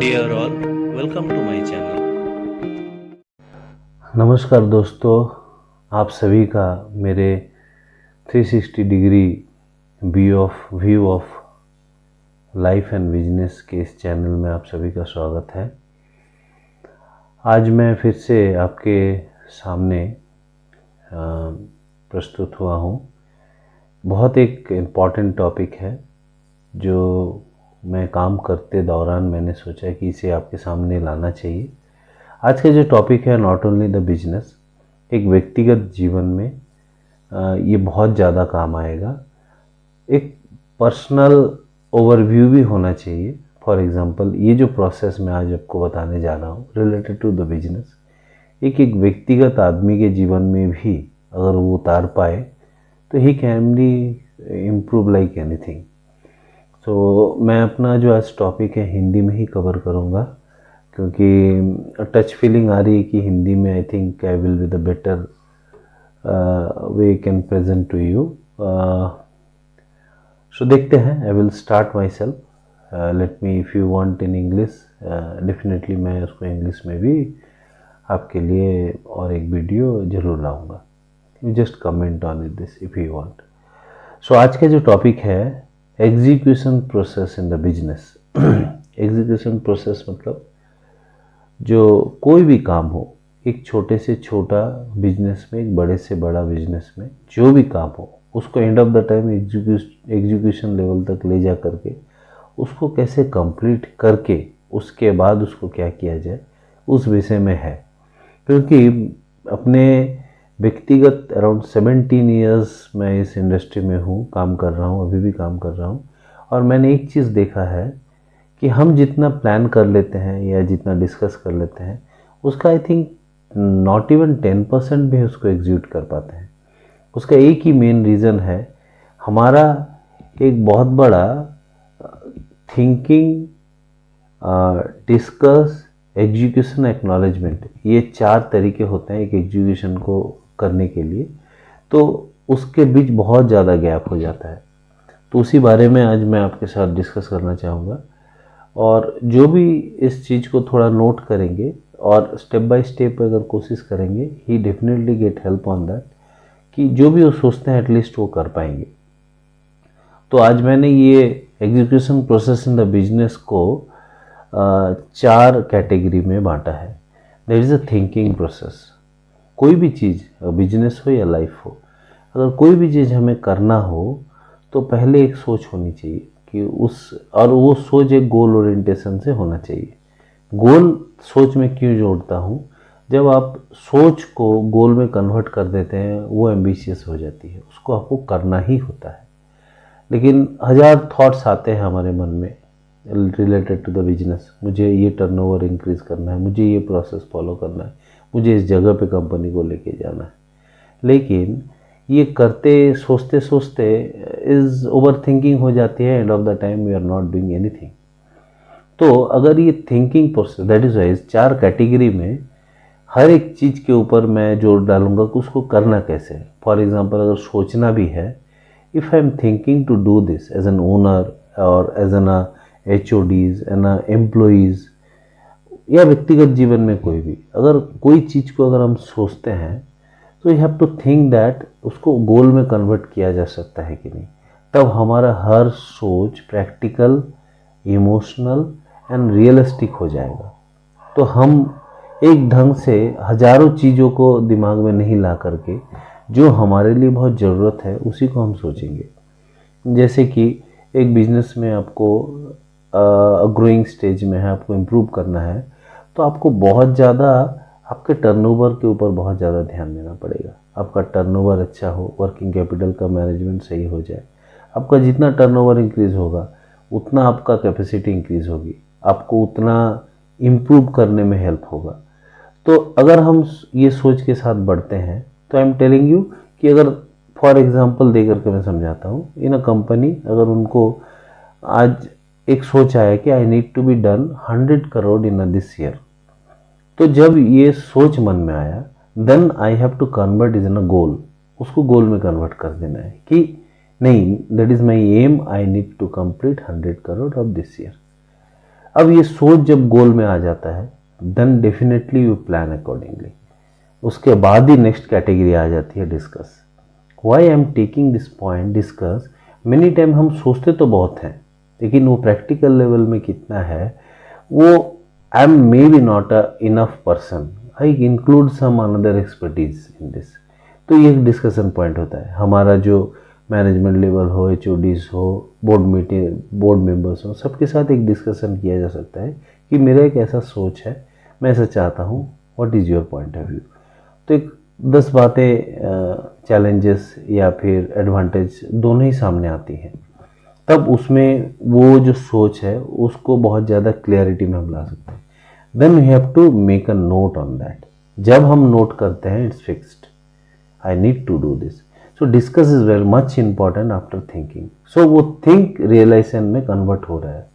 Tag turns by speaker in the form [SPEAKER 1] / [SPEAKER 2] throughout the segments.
[SPEAKER 1] Dear all, welcome to my channel.
[SPEAKER 2] नमस्कार दोस्तों, आप सभी का मेरे 360 degree view of life and business के इस चैनल में आप सभी का स्वागत है। आज मैं फिर से आपके सामने प्रस्तुत हुआ हूँ। बहुत एक इम्पॉर्टेंट टॉपिक है जो मैं काम करते दौरान मैंने सोचा कि इसे आपके सामने लाना चाहिए। आज का जो टॉपिक है, नॉट ओनली द बिजनेस, एक व्यक्तिगत जीवन में ये बहुत ज़्यादा काम आएगा। एक पर्सनल ओवरव्यू भी होना चाहिए। फॉर एग्जांपल, ये जो प्रोसेस मैं आज आपको बताने जा रहा हूँ रिलेटेड टू द बिजनेस, एक व्यक्तिगत आदमी के जीवन में भी अगर वो उतार पाए तो he can be improve like anything. तो मैं अपना जो आज टॉपिक है हिंदी में ही कवर करूँगा, क्योंकि टच फीलिंग आ रही है कि हिंदी में I think I will be the better way can present to you. So देखते हैं। I will start myself. Let me, if you want in English, definitely मैं उसको इंग्लिश में भी आपके लिए और एक वीडियो ज़रूर लाऊंगा। You just comment on it this if you want. So आज का जो टॉपिक है, execution process in the business. Execution process मतलब जो कोई भी काम हो, एक छोटे से छोटा बिजनेस में, एक बड़े से बड़ा बिजनेस में, जो भी काम हो उसको and of the time execution level तक ले जा करके उसको कैसे कंप्लीट करके उसके बाद उसको क्या किया जाए, उस विषय में है। क्योंकि अपने व्यक्तिगत अराउंड 17 ईयर्स मैं इस इंडस्ट्री में हूँ, काम कर रहा हूँ, अभी भी काम कर रहा हूँ। और मैंने एक चीज़ देखा है कि हम जितना प्लान कर लेते हैं या जितना डिस्कस कर लेते हैं, उसका आई थिंक नॉट इवन 10% भी उसको एग्जीक्यूट कर पाते हैं। उसका एक ही मेन रीज़न है, हमारा एक बहुत बड़ा थिंकिंग, डिस्कस, एग्जीक्यूशन, एक्नॉलेजमेंट, ये 4 तरीके होते हैं एक एग्जीक्यूशन को करने के लिए। तो उसके बीच बहुत ज़्यादा गैप हो जाता है। तो उसी बारे में आज मैं आपके साथ डिस्कस करना चाहूँगा। और जो भी इस चीज़ को थोड़ा नोट करेंगे और स्टेप बाय स्टेप अगर कोशिश करेंगे, he definitely get help on that, कि जो भी वो सोचते हैं एटलीस्ट वो कर पाएंगे। तो आज मैंने ये execution process in the business को 4 कैटेगरी में बांटा है। There is a thinking process. कोई भी चीज़, बिजनेस हो या लाइफ हो, अगर कोई भी चीज़ हमें करना हो तो पहले एक सोच होनी चाहिए कि वो सोच एक गोल ओरिएंटेशन से होना चाहिए। गोल सोच में क्यों जोड़ता हूँ, जब आप सोच को गोल में कन्वर्ट कर देते हैं वो एम्बिशियस हो जाती है, उसको आपको करना ही होता है। लेकिन 1000 थॉट्स आते हैं हमारे मन में रिलेटेड टू द बिजनेस। मुझे ये टर्नओवर इंक्रीज़ करना है, मुझे ये प्रोसेस फॉलो करना है, मुझे इस जगह पे कंपनी को लेके जाना है। लेकिन ये करते सोचते सोचते इज ओवर थिंकिंग हो जाती है। End of the time we are not doing anything. तो अगर ये thinking process, that is wise 4 category में हर एक चीज़ के ऊपर मैं जोर डालूंगा कि उसको करना कैसे है। फॉर एग्जाम्पल, अगर सोचना भी है, if I am thinking to do this as an owner और as an HODs an employees, या व्यक्तिगत जीवन में कोई भी, अगर कोई चीज़ को अगर हम सोचते हैं तो you have to think that उसको गोल में कन्वर्ट किया जा सकता है कि नहीं। तब हमारा हर सोच प्रैक्टिकल, इमोशनल एंड रियलिस्टिक हो जाएगा। तो हम एक ढंग से हजारों चीज़ों को दिमाग में नहीं ला करके जो हमारे लिए बहुत ज़रूरत है उसी को हम सोचेंगे। जैसे कि एक बिजनेस में आपको ग्रोइंग स्टेज में है, आपको इम्प्रूव करना है, तो आपको बहुत ज़्यादा आपके टर्नओवर के ऊपर बहुत ज़्यादा ध्यान देना पड़ेगा। आपका टर्नओवर अच्छा हो, वर्किंग कैपिटल का मैनेजमेंट सही हो जाए। आपका जितना टर्नओवर इंक्रीज़ होगा उतना आपका कैपेसिटी इंक्रीज़ होगी, आपको उतना इम्प्रूव करने में हेल्प होगा। तो अगर हम ये सोच के साथ बढ़ते हैं तो आई एम टेलिंग यू कि अगर फॉर एग्जांपल दे करके मैं समझाता हूँ, इन अ कंपनी अगर उनको आज एक सोच आया कि I need to be done 100 crore in this year, तो जब ये सोच मन में आया, then I have to convert is in a goal. उसको गोल में कन्वर्ट कर देना है कि नहीं, that is my aim, I need to complete 100 crore of this year. अब ये सोच जब गोल में आ जाता है, then definitely you plan accordingly. उसके बाद ही नेक्स्ट कैटेगरी आ जाती है discuss. Why I am taking this point discuss, many time हम सोचते तो बहुत हैं, लेकिन वो प्रैक्टिकल लेवल में कितना है, वो I am may be not a enough person, I include some another expertise in this. तो ये एक डिस्कशन पॉइंट होता है। हमारा जो मैनेजमेंट लेवल हो, HODs हो, बोर्ड मेंबर्स हो, सबके साथ एक डिस्कशन किया जा सकता है कि मेरा एक ऐसा सोच है, मैं ऐसा चाहता हूँ, what is your point of view. तो एक 10 बातें, चैलेंजेस या फिर एडवांटेज दोनों ही सामने आती हैं। तब उसमें वो जो सोच है उसको बहुत ज़्यादा क्लियरिटी में हम ला सकते हैं। Then we have to make a note on that. जब हम नोट करते हैं, it's fixed, I need to do this. So discuss is very much important after thinking. So वो थिंक रियलाइजेशन में कन्वर्ट हो रहा है।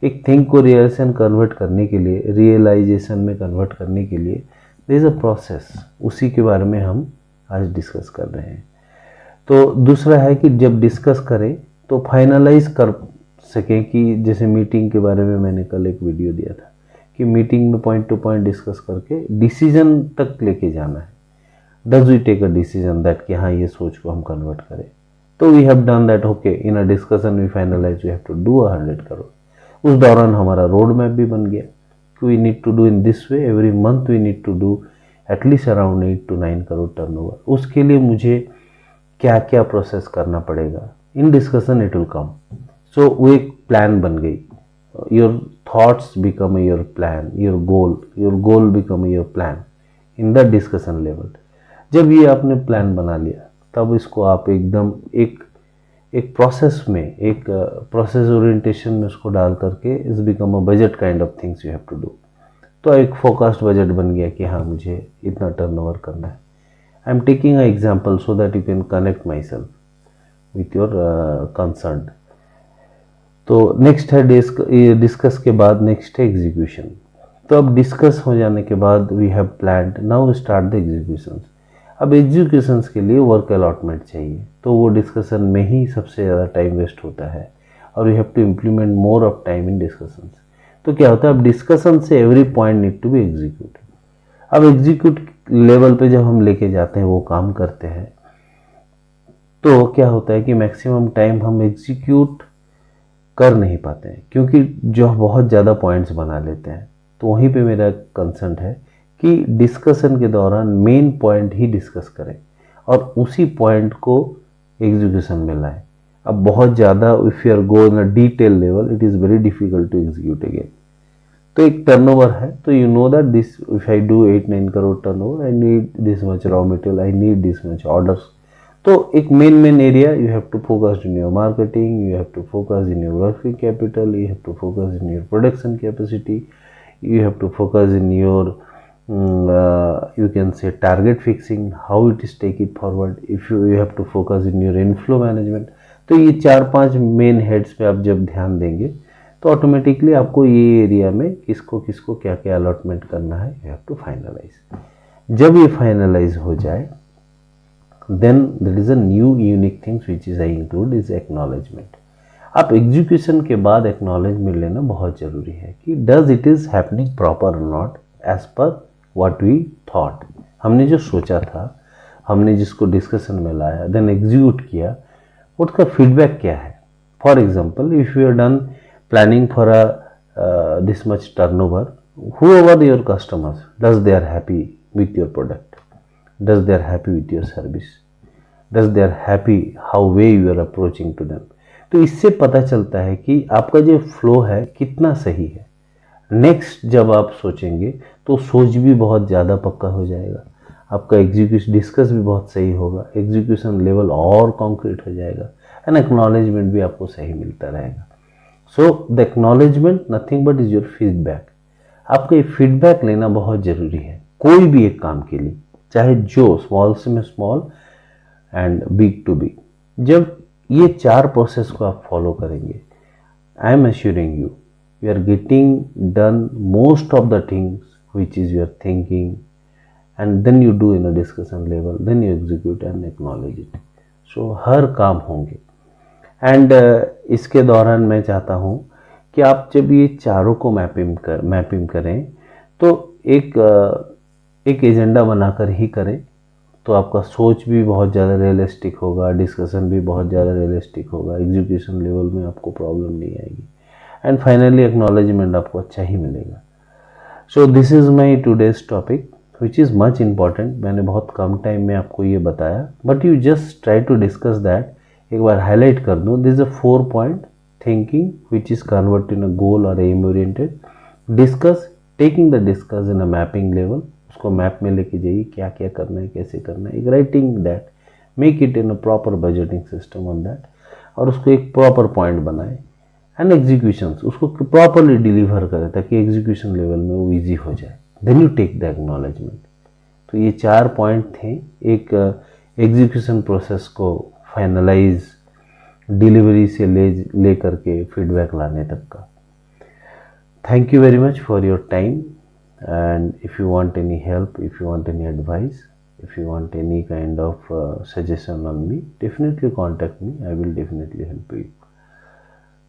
[SPEAKER 2] एक थिंक को रियलाइजेशन कन्वर्ट करने के लिए, रियलाइजेशन में कन्वर्ट करने के लिए देयर इज अ प्रोसेस। उसी के बारे में हम आज डिस्कस कर रहे हैं। तो दूसरा है कि जब डिस्कस करें तो फाइनलाइज कर सकें, कि जैसे मीटिंग के बारे में मैंने कल एक वीडियो दिया था कि मीटिंग में पॉइंट टू पॉइंट डिस्कस करके डिसीजन तक लेके जाना है। Does we take a decision that कि हाँ, ये सोच को हम कन्वर्ट करें। तो we have done that, okay, in a discussion we finalize we have to do 100 crore. उस दौरान हमारा रोड मैप भी बन गया कि we need to do in this way, every month we need to do at least around 8 to 9 crore turnover. उसके लिए मुझे क्या क्या प्रोसेस करना पड़ेगा, in discussion it will come. So वो एक प्लान बन गई। Your thoughts become your plan, your goal become your plan in the discussion level. जब ये आपने प्लान बना लिया, तब इसको आप एकदम एक प्रोसेस में, एक प्रोसेस ओरिएंटेशन में उसको डाल करके is become a budget kind of things you have to do. तो एक फोकस्ड बजट बन गया कि हाँ, मुझे इतना टर्नओवर करना है। आई am taking a example so that you can connect my self with your concern. तो नेक्स्ट है डिस्कस के बाद नेक्स्ट है एग्जीक्यूशन। तो अब डिस्कस हो जाने के बाद we have planned, now start the execution. अब एग्जीक्यूशंस के लिए वर्क अलॉटमेंट चाहिए, तो वो डिस्कशन में ही सबसे ज़्यादा टाइम वेस्ट होता है और you have to implement more of time in discussions. तो क्या होता है, अब डिस्कशन से every point need to be execute. अब एग्जीक्यूट लेवल पे जब हम लेके जाते हैं, वो काम करते हैं, तो क्या होता है कि मैक्सिमम टाइम हम एग्जीक्यूट कर नहीं पाते हैं, क्योंकि जो बहुत ज़्यादा पॉइंट्स बना लेते हैं। तो वहीं पे मेरा कंसर्न है कि डिस्कशन के दौरान मेन पॉइंट ही डिस्कस करें और उसी पॉइंट को एग्जीक्यूशन में लाएं। अब बहुत ज़्यादा if you are go in a detail level, it is very difficult to execute again. तो एक टर्नओवर है, तो you know that this, if I do 8-9 crore turnover, I need this much raw material, I need this much orders. तो एक main area you have to focus in your marketing, you have to focus in your working capital, you have to focus in your production capacity, you have to focus in your you can say target fixing, how it is take it forward, if you have to focus in your inflow management। तो ये 4-5 main heads पे आप जब ध्यान देंगे, तो automatically आपको ये एरिया में किसको किसको क्या क्या अलॉटमेंट करना है, यू हैव टू फाइनलाइज। जब ये फाइनलाइज हो जाए, then there is a new unique things which is I include is acknowledgement. अब एग्जीक्यूशन के बाद एक्नॉलेजमेंट लेना बहुत ज़रूरी है कि does it is happening proper और not as per what we thought. हमने जो सोचा था, हमने जिसको डिस्कशन में लाया, देन एग्जीक्यूट किया, उसका फीडबैक क्या है। For example, if you are done planning for a this much turnover, whoever your customers, does they are happy with your product, does they are happy with your service, does they are happy how way you are approaching to them। तो इससे पता चलता है कि आपका जो flow है कितना सही है। नेक्स्ट जब आप सोचेंगे तो सोच भी बहुत ज़्यादा पक्का हो जाएगा, आपका एग्जीक्यूशन डिस्कस भी बहुत सही होगा, एग्जीक्यूशन लेवल और कॉन्क्रीट हो जाएगा, एंड एक्नॉलेजमेंट भी आपको सही मिलता रहेगा। So the acknowledgement nothing but is your feedback. आपका ये फीडबैक लेना बहुत ज़रूरी है कोई भी एक काम के लिए, चाहे जो स्मॉल से में small and big to big. जब ये 4 प्रोसेस को आप फॉलो करेंगे, I am assuring you, you are getting done most of the things which is your thinking, and then you do in a discussion level, then you execute and acknowledge it. So हर काम होंगे। And इसके दौरान मैं चाहता हूँ कि आप जब ये चारों को मैपिंग करें तो एक एजेंडा बनाकर ही करें, तो आपका सोच भी बहुत ज़्यादा रियलिस्टिक होगा, डिस्कशन भी बहुत ज़्यादा रियलिस्टिक होगा, एग्जीक्यूशन लेवल में आपको प्रॉब्लम नहीं आएगी, एंड फाइनली एक्नॉलेजमेंट आपको अच्छा ही मिलेगा। So this is my today's topic which is much important. मैंने बहुत कम टाइम में आपको ये बताया, but you just try to discuss that. एक बार हाईलाइट कर दूँ, this is a 4 point thinking which is convert in a goal और aim oriented. Discuss, taking the discuss in a mapping level, उसको मैप में लेके जाइए, क्या क्या करना है, कैसे करना है। एक writing that, make it in a proper budgeting system on that, और उसको एक प्रॉपर पॉइंट बनाए। एंड एग्जीक्यूशन, उसको प्रॉपरली डिलीवर करें ताकि एग्जीक्यूशन लेवल में वो ईजी हो जाए। Then you take the acknowledgement. तो ये 4 पॉइंट थे एक एग्जीक्यूशन प्रोसेस को फाइनलाइज, डिलीवरी से ले करके फीडबैक लाने तक का। Thank you very much for your time, and if you want any help, if you want any advice, if you want any kind of suggestion on me, definitely contact me. I will definitely help you.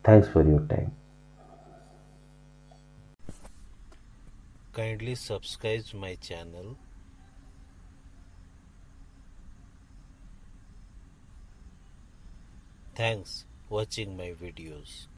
[SPEAKER 2] Thanks for your time.
[SPEAKER 1] Kindly subscribe my channel. Thanks watching my videos.